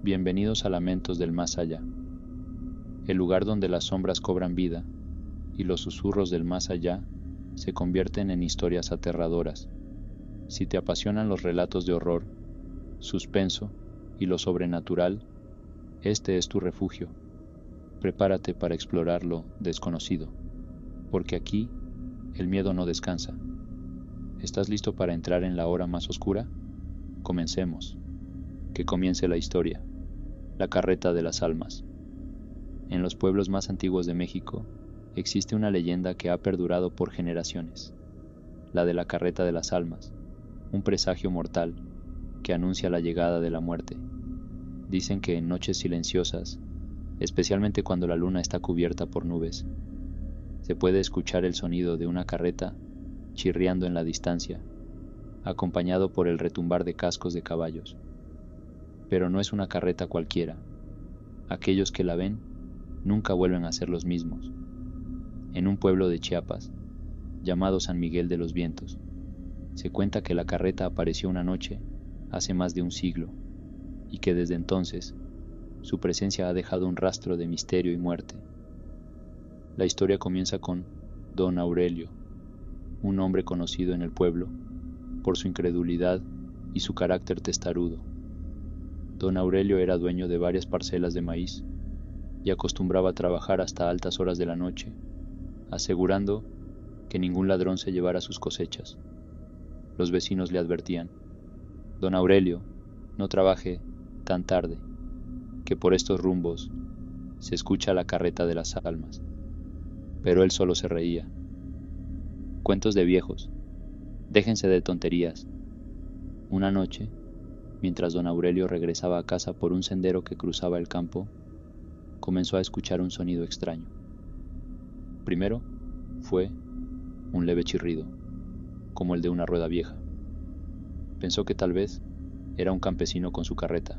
Bienvenidos a Lamentos del Más Allá, el lugar donde las sombras cobran vida y los susurros del más allá se convierten en historias aterradoras. Si te apasionan los relatos de horror, suspenso y lo sobrenatural, este es tu refugio. Prepárate para explorar lo desconocido, porque aquí el miedo no descansa. ¿Estás listo para entrar en la hora más oscura? Comencemos. Que comience la historia. La carreta de las almas. En los pueblos más antiguos de México existe una leyenda que ha perdurado por generaciones, la de la carreta de las almas, un presagio mortal que anuncia la llegada de la muerte. Dicen que en noches silenciosas, especialmente cuando la luna está cubierta por nubes, se puede escuchar el sonido de una carreta chirriando en la distancia, acompañado por el retumbar de cascos de caballos. Pero no es una carreta cualquiera. Aquellos que la ven nunca vuelven a ser los mismos. En un pueblo de Chiapas, llamado San Miguel de los Vientos, se cuenta que la carreta apareció una noche hace más de un siglo y que desde entonces su presencia ha dejado un rastro de misterio y muerte. La historia comienza con Don Aurelio, un hombre conocido en el pueblo por su incredulidad y su carácter testarudo. Don Aurelio era dueño de varias parcelas de maíz y acostumbraba a trabajar hasta altas horas de la noche, asegurando que ningún ladrón se llevara sus cosechas. Los vecinos le advertían: Don Aurelio, no trabaje tan tarde, que por estos rumbos se escucha la carreta de las almas. Pero él solo se reía. Cuentos de viejos, déjense de tonterías. Una noche, mientras don Aurelio regresaba a casa por un sendero que cruzaba el campo, comenzó a escuchar un sonido extraño. Primero fue un leve chirrido, como el de una rueda vieja. Pensó que tal vez era un campesino con su carreta,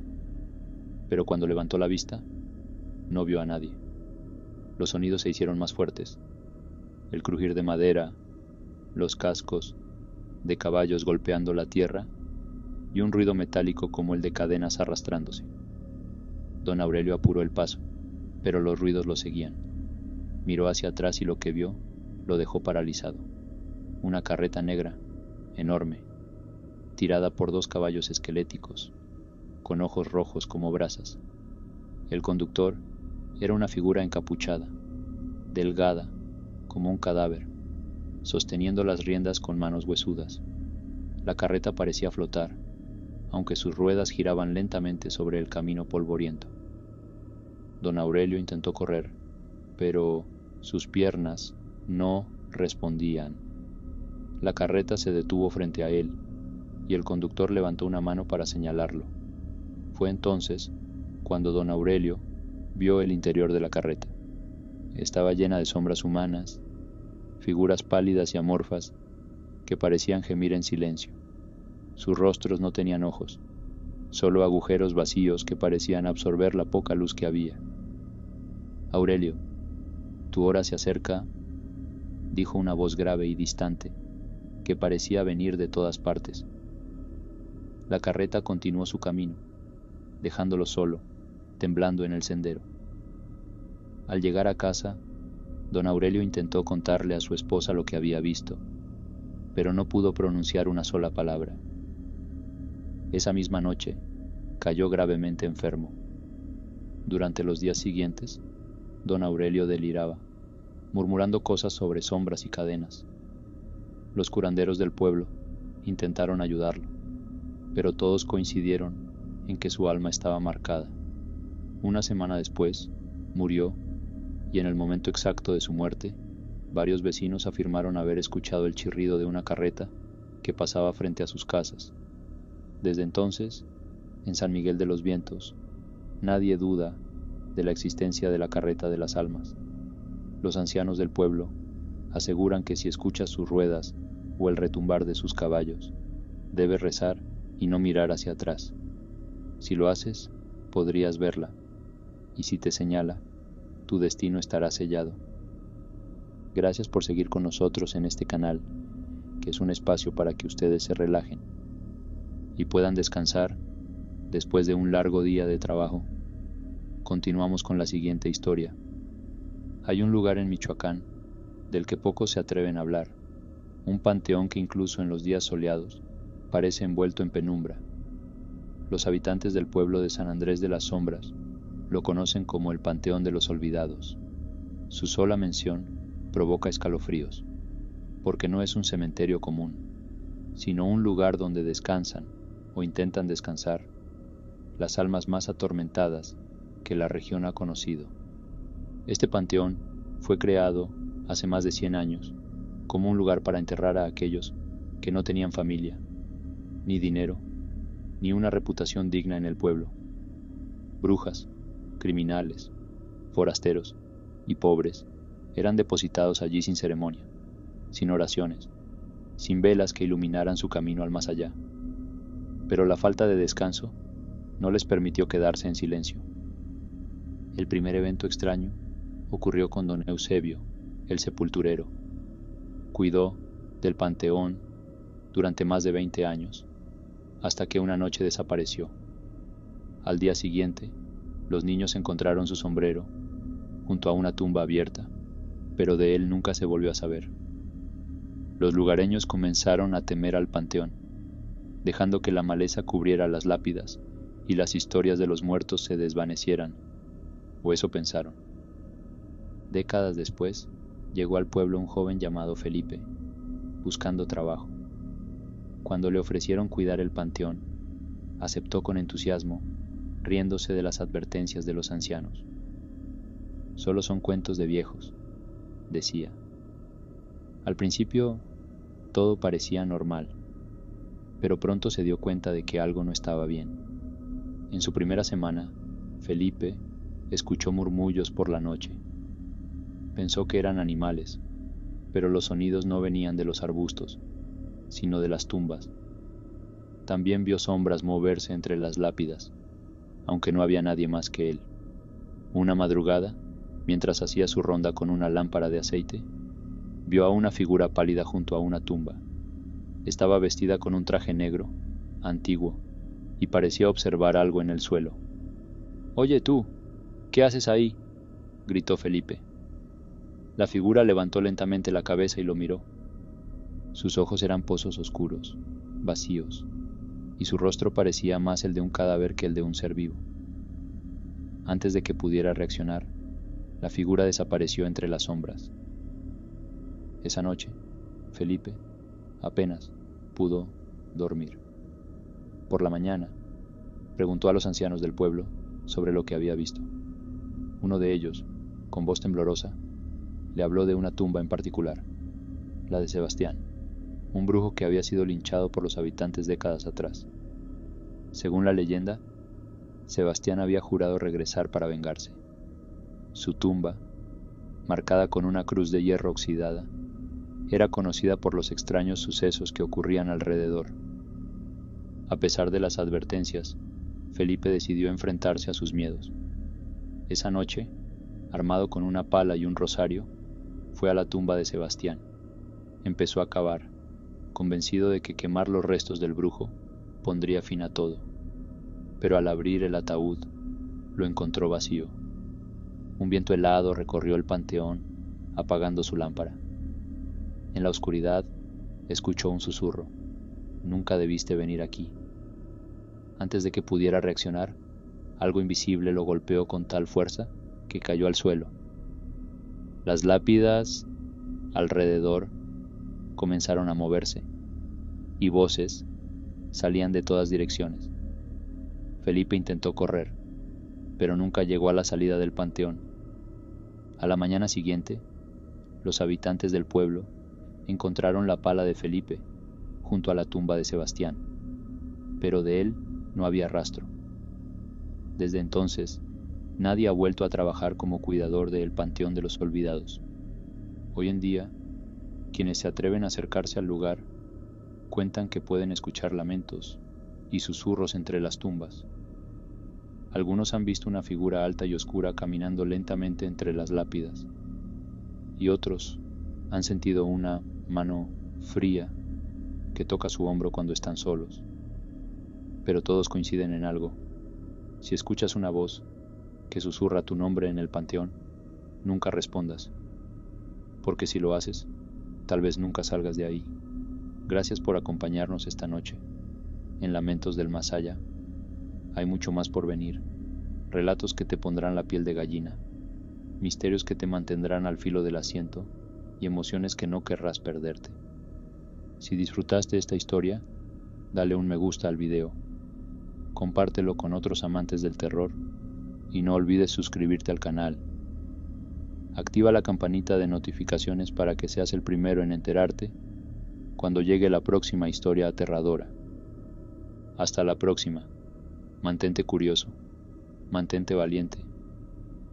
pero cuando levantó la vista, no vio a nadie. Los sonidos se hicieron más fuertes: el crujir de madera, los cascos de caballos golpeando la tierra y un ruido metálico como el de cadenas arrastrándose. Don Aurelio apuró el paso, pero los ruidos lo seguían. Miró hacia atrás y lo que vio lo dejó paralizado. Una carreta negra, enorme, tirada por dos caballos esqueléticos, con ojos rojos como brasas. El conductor era una figura encapuchada, delgada, como un cadáver, sosteniendo las riendas con manos huesudas. La carreta parecía flotar, aunque sus ruedas giraban lentamente sobre el camino polvoriento. Don Aurelio intentó correr, pero sus piernas no respondían. La carreta se detuvo frente a él, y el conductor levantó una mano para señalarlo. Fue entonces cuando don Aurelio vio el interior de la carreta. Estaba llena de sombras humanas, figuras pálidas y amorfas que parecían gemir en silencio. Sus rostros no tenían ojos, solo agujeros vacíos que parecían absorber la poca luz que había. Aurelio, tu hora se acerca, dijo una voz grave y distante, que parecía venir de todas partes. La carreta continuó su camino, dejándolo solo, temblando en el sendero. Al llegar a casa, don Aurelio intentó contarle a su esposa lo que había visto, pero no pudo pronunciar una sola palabra. Esa misma noche, cayó gravemente enfermo. Durante los días siguientes, don Aurelio deliraba, murmurando cosas sobre sombras y cadenas. Los curanderos del pueblo intentaron ayudarlo, pero todos coincidieron en que su alma estaba marcada. Una semana después, murió, y en el momento exacto de su muerte, varios vecinos afirmaron haber escuchado el chirrido de una carreta que pasaba frente a sus casas. Desde entonces, en San Miguel de los Vientos, nadie duda de la existencia de la carreta de las almas. Los ancianos del pueblo aseguran que si escuchas sus ruedas o el retumbar de sus caballos, debes rezar y no mirar hacia atrás. Si lo haces, podrías verla, y si te señala, tu destino estará sellado. Gracias por seguir con nosotros en este canal, que es un espacio para que ustedes se relajen y puedan descansar después de un largo día de trabajo, continuamos con la siguiente historia. Hay un lugar en Michoacán del que pocos se atreven a hablar, un panteón que incluso en los días soleados parece envuelto en penumbra. Los habitantes del pueblo de San Andrés de las Sombras lo conocen como el Panteón de los Olvidados. Su sola mención provoca escalofríos, porque no es un cementerio común, sino un lugar donde descansan o intentan descansar las almas más atormentadas que la región ha conocido. Este panteón fue creado hace más de 100 años como un lugar para enterrar a aquellos que no tenían familia, ni dinero, ni una reputación digna en el pueblo. Brujas, criminales, forasteros y pobres eran depositados allí sin ceremonia, sin oraciones, sin velas que iluminaran su camino al más allá. Pero la falta de descanso no les permitió quedarse en silencio. El primer evento extraño ocurrió con don Eusebio, el sepulturero. Cuidó del panteón durante más de 20 años, hasta que una noche desapareció. Al día siguiente, los niños encontraron su sombrero junto a una tumba abierta, pero de él nunca se volvió a saber. Los lugareños comenzaron a temer al panteón, dejando que la maleza cubriera las lápidas y las historias de los muertos se desvanecieran, o eso pensaron. Décadas después, llegó al pueblo un joven llamado Felipe, buscando trabajo. Cuando le ofrecieron cuidar el panteón, aceptó con entusiasmo, riéndose de las advertencias de los ancianos. Solo son cuentos de viejos, decía. Al principio, todo parecía normal, pero pronto se dio cuenta de que algo no estaba bien. En su primera semana, Felipe escuchó murmullos por la noche. Pensó que eran animales, pero los sonidos no venían de los arbustos, sino de las tumbas. También vio sombras moverse entre las lápidas, aunque no había nadie más que él. Una madrugada, mientras hacía su ronda con una lámpara de aceite, vio a una figura pálida junto a una tumba. Estaba vestida con un traje negro, antiguo, y parecía observar algo en el suelo. «Oye tú, ¿qué haces ahí?», gritó Felipe. La figura levantó lentamente la cabeza y lo miró. Sus ojos eran pozos oscuros, vacíos, y su rostro parecía más el de un cadáver que el de un ser vivo. Antes de que pudiera reaccionar, la figura desapareció entre las sombras. Esa noche, Felipe apenas pudo dormir. Por la mañana, preguntó a los ancianos del pueblo sobre lo que había visto. Uno de ellos, con voz temblorosa, le habló de una tumba en particular, la de Sebastián, un brujo que había sido linchado por los habitantes décadas atrás. Según la leyenda, Sebastián había jurado regresar para vengarse. Su tumba, marcada con una cruz de hierro oxidada, era conocida por los extraños sucesos que ocurrían alrededor. A pesar de las advertencias, Felipe decidió enfrentarse a sus miedos. Esa noche, armado con una pala y un rosario, fue a la tumba de Sebastián. Empezó a cavar, convencido de que quemar los restos del brujo pondría fin a todo. Pero al abrir el ataúd, lo encontró vacío. Un viento helado recorrió el panteón, apagando su lámpara. En la oscuridad, escuchó un susurro. «Nunca debiste venir aquí». Antes de que pudiera reaccionar, algo invisible lo golpeó con tal fuerza que cayó al suelo. Las lápidas alrededor comenzaron a moverse, y voces salían de todas direcciones. Felipe intentó correr, pero nunca llegó a la salida del panteón. A la mañana siguiente, los habitantes del pueblo encontraron la pala de Felipe junto a la tumba de Sebastián, pero de él no había rastro. Desde entonces, nadie ha vuelto a trabajar como cuidador del Panteón de los Olvidados. Hoy en día, quienes se atreven a acercarse al lugar cuentan que pueden escuchar lamentos y susurros entre las tumbas. Algunos han visto una figura alta y oscura caminando lentamente entre las lápidas, y otros han sentido una mano fría que toca su hombro cuando están solos. pero todos coinciden en algo. Si escuchas una voz que susurra tu nombre en el panteón, nunca respondas, porque si lo haces, tal vez nunca salgas de ahí. Gracias por acompañarnos esta noche. En Lamentos del Más Allá, hay mucho más por venir. Relatos que te pondrán la piel de gallina, misterios que te mantendrán al filo del asiento y emociones que no querrás perderte. Si disfrutaste esta historia, dale un me gusta al video, compártelo con otros amantes del terror y no olvides suscribirte al canal. Activa la campanita de notificaciones para que seas el primero en enterarte cuando llegue la próxima historia aterradora. Hasta la próxima. Mantente curioso, mantente valiente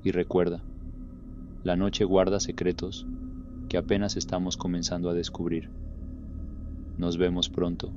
y recuerda, la noche guarda secretos que apenas estamos comenzando a descubrir. Nos vemos pronto.